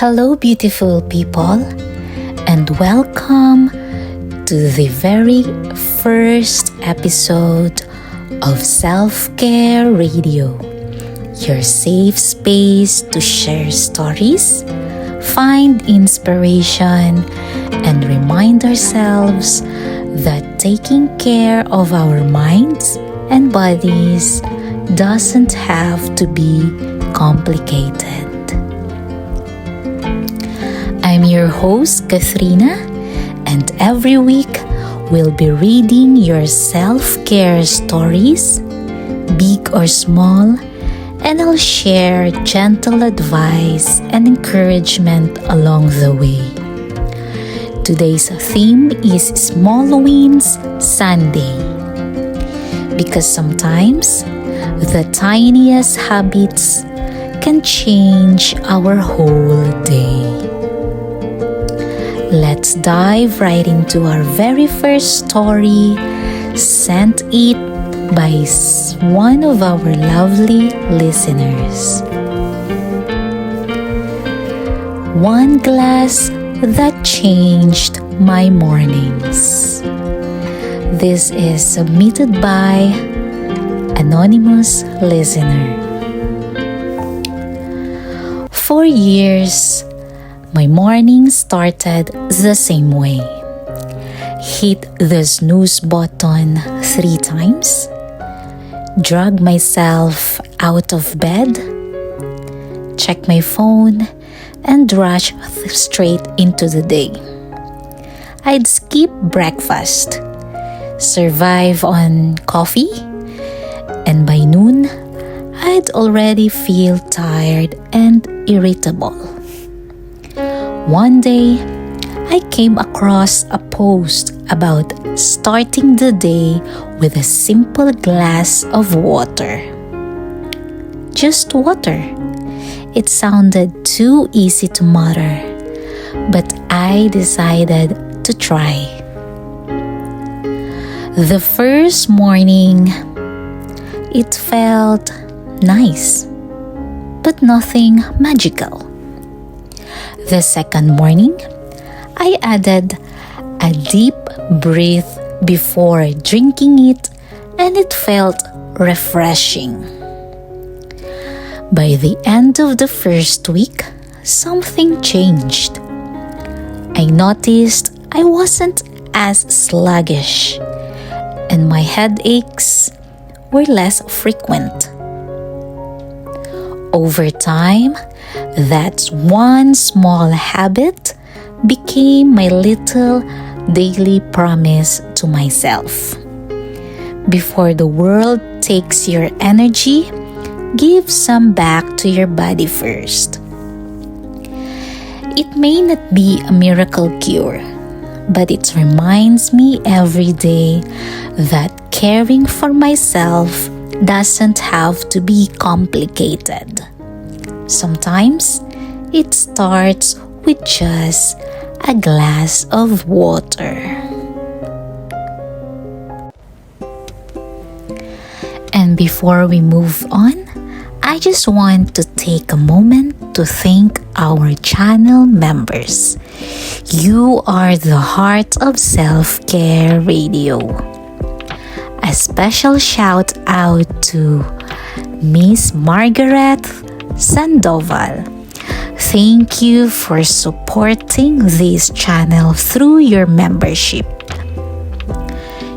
Hello, beautiful people, and welcome to the very first episode of Self-Care Radio, your safe space to share stories, find inspiration, and remind ourselves that taking care of our minds and bodies doesn't have to be complicated. I'm your host, Kathrina, and every week we'll be reading your self-care stories, big or small, and I'll share gentle advice and encouragement along the way. Today's theme is Small Wins Sunday, because sometimes the tiniest habits can change our whole day. Let's dive right into our very first story, sent it by one of our lovely listeners. One glass that changed my mornings. This is submitted by anonymous listener. For years, my morning started the same way. Hit the snooze button 3 times, drag myself out of bed, check my phone, and rush straight into the day. I'd skip breakfast, survive on coffee, and by noon, I'd already feel tired and irritable. One day, I came across a post about starting the day with a simple glass of water. Just water. It sounded too easy to mutter, but I decided to try. The first morning, it felt nice, but nothing magical. The second morning, I added a deep breath before drinking it, and it felt refreshing. By the end of the first week, something changed. I noticed I wasn't as sluggish, and my headaches were less frequent. Over time, that one small habit became my little daily promise to myself. Before the world takes your energy, give some back to your body first. It may not be a miracle cure, but it reminds me every day that caring for myself doesn't have to be complicated. Sometimes it starts with just a glass of water. And before we move on, I just want to take a moment to thank our channel members. You are the heart of Self-Care Radio. A special shout out to Miss Margaret Sandoval. Thank you for supporting this channel through your membership.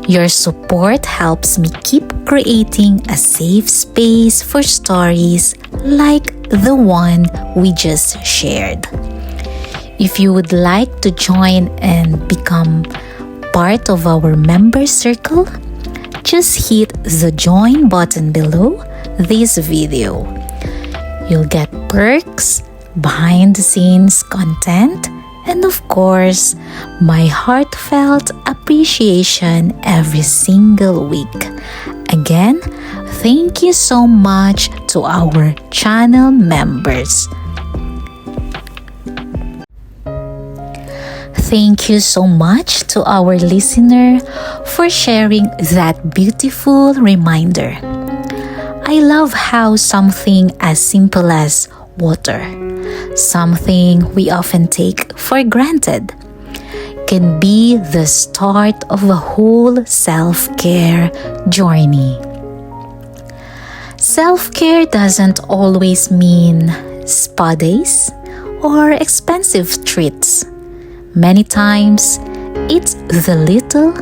Your support helps me keep creating a safe space for stories like the one we just shared. If you would like to join and become part of our member circle, just hit the join button below this video. You'll get perks, behind-the-scenes content, and of course, my heartfelt appreciation every single week. Again, thank you so much to our channel members. Thank you so much to our listener for sharing that beautiful reminder. I love how something as simple as water something we often take for granted, can be the start of a whole self-care journey. Self-care doesn't always mean spa days or expensive treats. Many times, it's the little,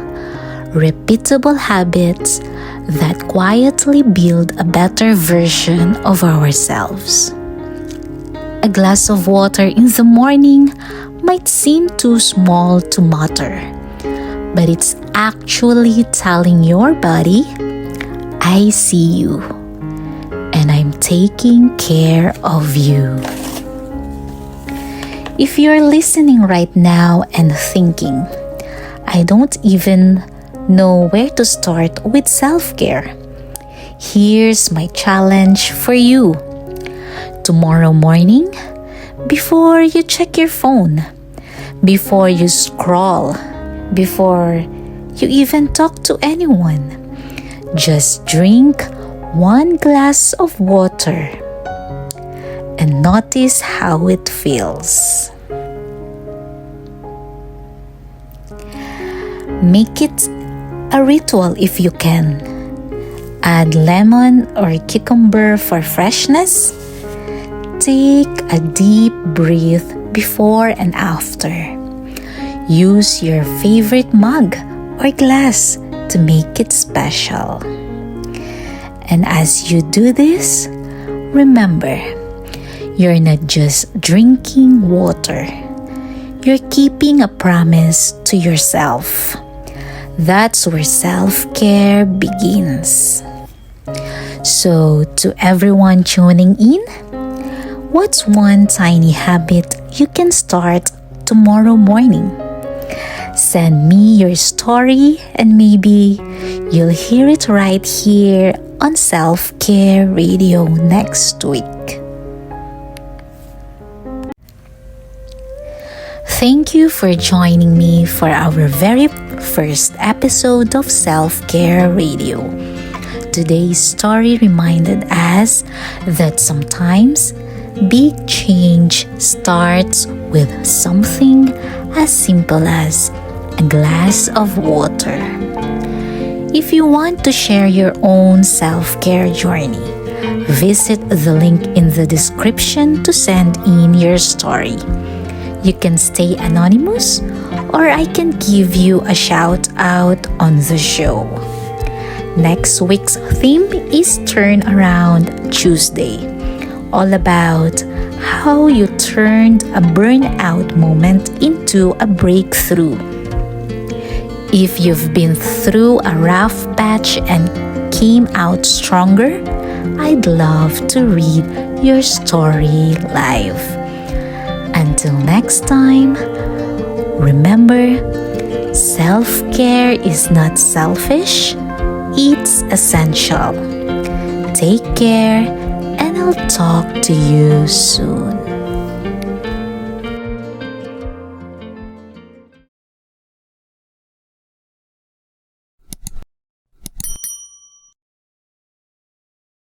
repeatable habits that quietly build a better version of ourselves. A glass of water in the morning might seem too small to matter, but it's actually telling your body, I see you, and I'm taking care of you. If you're listening right now and thinking, I don't even know where to start with self-care, here's my challenge for you. Tomorrow morning, before you check your phone, before you scroll, before you even talk to anyone, just drink one glass of water and notice how it feels. Make it a ritual if you can. Add lemon or cucumber for freshness. Take a deep breath before and after. Use your favorite mug or glass to make it special. And as you do this, remember, you're not just drinking water. You're keeping a promise to yourself. That's where self-care begins. So, to everyone tuning in, what's one tiny habit you can start tomorrow morning? Send me your story and maybe you'll hear it right here on Self-Care Radio next week. Thank you for joining me for our very first episode of Self-Care Radio. Today's story reminded us that sometimes big change starts with something as simple as a glass of water. If you want to share your own self-care journey, visit the link in the description to send in your story. You can stay anonymous or I can give you a shout out on the show. Next week's theme is Turn Around Tuesday, all about how you turned a burnout moment into a breakthrough. If you've been through a rough patch and came out stronger, I'd love to read your story live. Until next time, remember, self-care is not selfish, it's essential. Take care, and I'll talk to you soon.